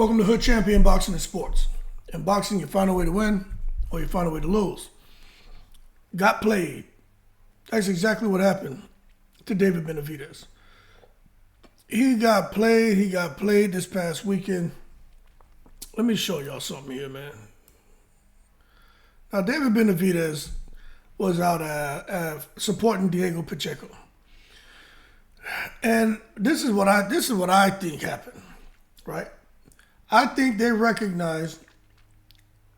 Welcome to Hood Champion Boxing and Sports. In boxing, you find a way to win or you find a way to lose. Got played. That's exactly what happened to David Benavidez. He got played this past weekend. Let me show y'all something here, man. Now, David Benavidez was out supporting Diego Pacheco. And this is what I think happened, right? I think they recognized,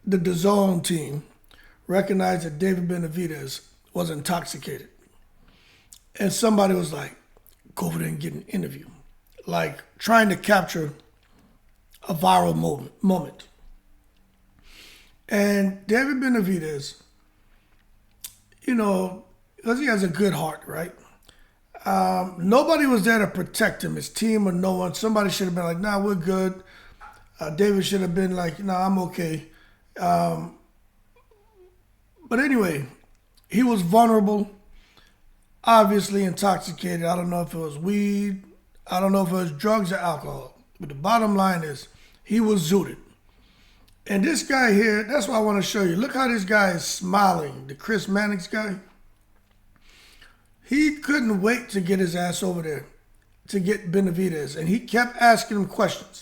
the Dazn team recognized that David Benavidez was intoxicated. And somebody was like, go over there and get an interview. Like trying to capture a viral moment. And David Benavidez, because he has a good heart, right? Nobody was there to protect him, his team or no one. Somebody should have been like, nah, we're good. David should have been like, nah, I'm okay. But anyway, he was vulnerable, obviously intoxicated. I don't know if it was weed. I don't know if it was drugs or alcohol. But the bottom line is, he was zooted. And this guy here, that's what I want to show you. Look how this guy is smiling. The Chris Mannox guy. He couldn't wait to get his ass over there to get Benavidez. And he kept asking him questions.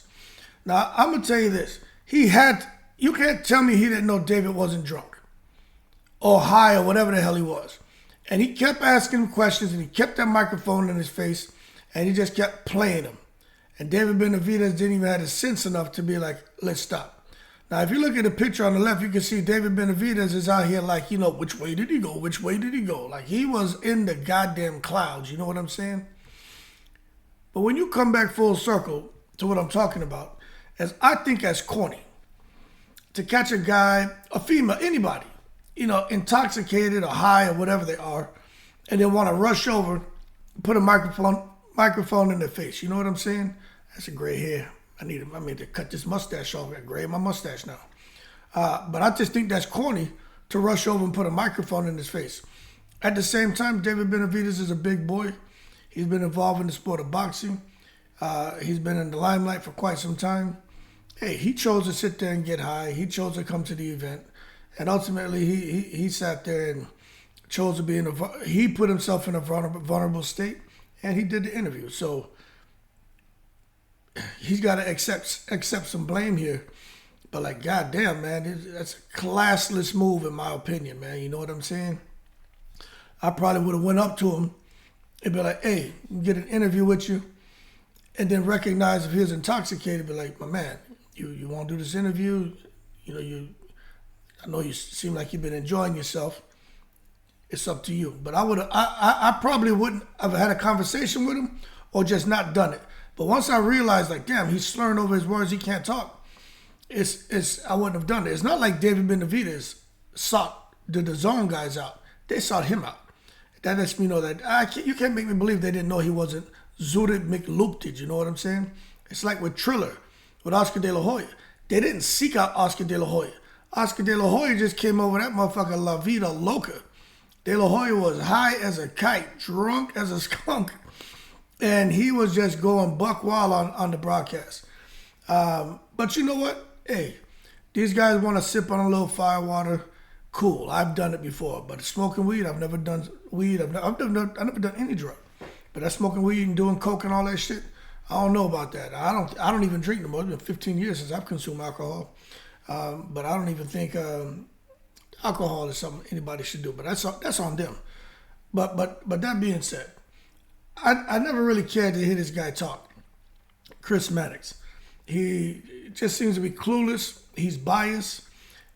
Now, I'm going to tell you this. You can't tell me he didn't know David wasn't drunk or high or whatever the hell he was. And he kept asking him questions and he kept that microphone in his face and he just kept playing him. And David Benavidez didn't even have the sense enough to be like, let's stop. Now, if you look at the picture on the left, you can see David Benavidez is out here like, which way did he go? Which way did he go? Like he was in the goddamn clouds. You know what I'm saying? But when you come back full circle to what I'm talking about, I think that's corny to catch a guy, a female, anybody, intoxicated or high or whatever they are, and then want to rush over, put a microphone in their face. You know what I'm saying? That's a gray hair. I need to cut this mustache off. I got gray in my mustache now. But I just think that's corny to rush over and put a microphone in his face. At the same time, David Benavidez is a big boy. He's been involved in the sport of boxing. He's been in the limelight for quite some time. Hey, he chose to sit there and get high. He chose to come to the event. And ultimately, he sat there and chose to be he put himself in a vulnerable state, and he did the interview. So he's got to accept some blame here. But like, goddamn, man, that's a classless move in my opinion, man. You know what I'm saying? I probably would have went up to him and be like, hey, get an interview with you. And then recognize if he was intoxicated, be like, my man, you want to do this interview? I know you seem like you've been enjoying yourself. It's up to you. But I probably wouldn't have had a conversation with him or just not done it. But once I realized, like, damn, he's slurring over his words, he can't talk. I wouldn't have done it. It's not like David Benavidez sought the Dazn guys out. They sought him out. That lets me know that you can't make me believe they didn't know he wasn't zooted McLoopted. You know what I'm saying? It's like with Triller, with Oscar De La Hoya. They didn't seek out Oscar De La Hoya. Oscar De La Hoya just came over that motherfucker La Vida Loca. De La Hoya was high as a kite, drunk as a skunk, and he was just going buck wild on the broadcast. But you know what? Hey, these guys want to sip on a little firewater. Cool, I've done it before. But smoking weed, I've never done weed. I've never done any drug. But that smoking weed and doing coke and all that shit, I don't know about that. I don't even drink no more. It's been 15 years since I've consumed alcohol. But I don't even think alcohol is something anybody should do. But that's on them. But that being said, I never really cared to hear this guy talk. Chris Mannox. He just seems to be clueless. He's biased.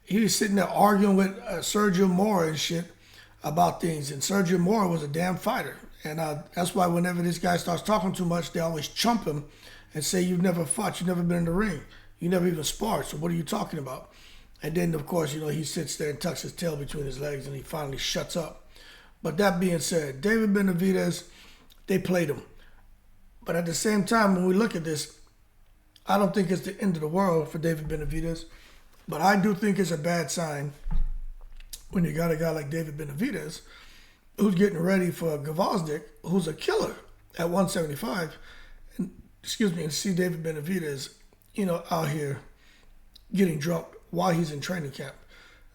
He was sitting there arguing with Sergio Mora and shit about things. And Sergio Mora was a damn fighter. And that's why whenever this guy starts talking too much, they always chump him and say, you've never fought, you've never been in the ring. You never even sparred, so what are you talking about? And then, of course, he sits there and tucks his tail between his legs and he finally shuts up. But that being said, David Benavidez, they played him. But at the same time, when we look at this, I don't think it's the end of the world for David Benavidez. But I do think it's a bad sign when you got a guy like David Benavidez who's getting ready for Gvozdyk, who's a killer at 175, and see David Benavidez, out here getting drunk while he's in training camp.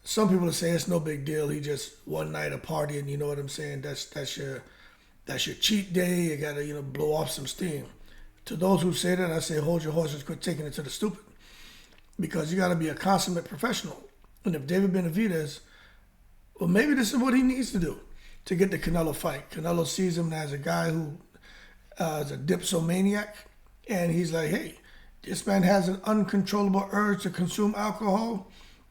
Some people will say it's no big deal. He just one night of partying. You know what I'm saying? That's your cheat day. You gotta blow off some steam. To those who say that, I say hold your horses. Quit taking it to the stupid, because you gotta be a consummate professional. And if David Benavidez, well, maybe this is what he needs to do to get the Canelo fight. Canelo sees him as a guy who is a dipsomaniac, and he's like, hey, this man has an uncontrollable urge to consume alcohol.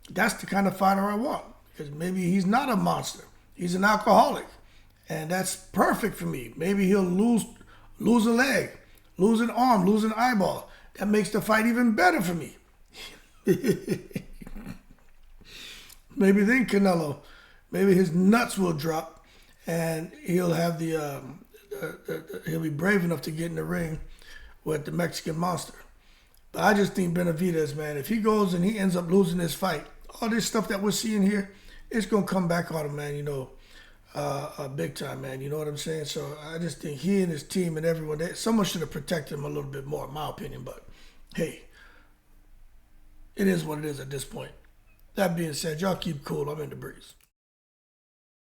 That's the kind of fighter I want, because maybe he's not a monster. He's an alcoholic, and that's perfect for me. Maybe he'll lose a leg, lose an arm, lose an eyeball. That makes the fight even better for me. Maybe then Canelo, maybe his nuts will drop, and he'll have he'll be brave enough to get in the ring with the Mexican monster. But I just think Benavidez, man, if he goes and he ends up losing this fight, all this stuff that we're seeing here, it's going to come back on him, man, big time, man. You know what I'm saying? So I just think he and his team and everyone, someone should have protected him a little bit more, in my opinion. But, hey, it is what it is at this point. That being said, y'all keep cool. I'm in the breeze.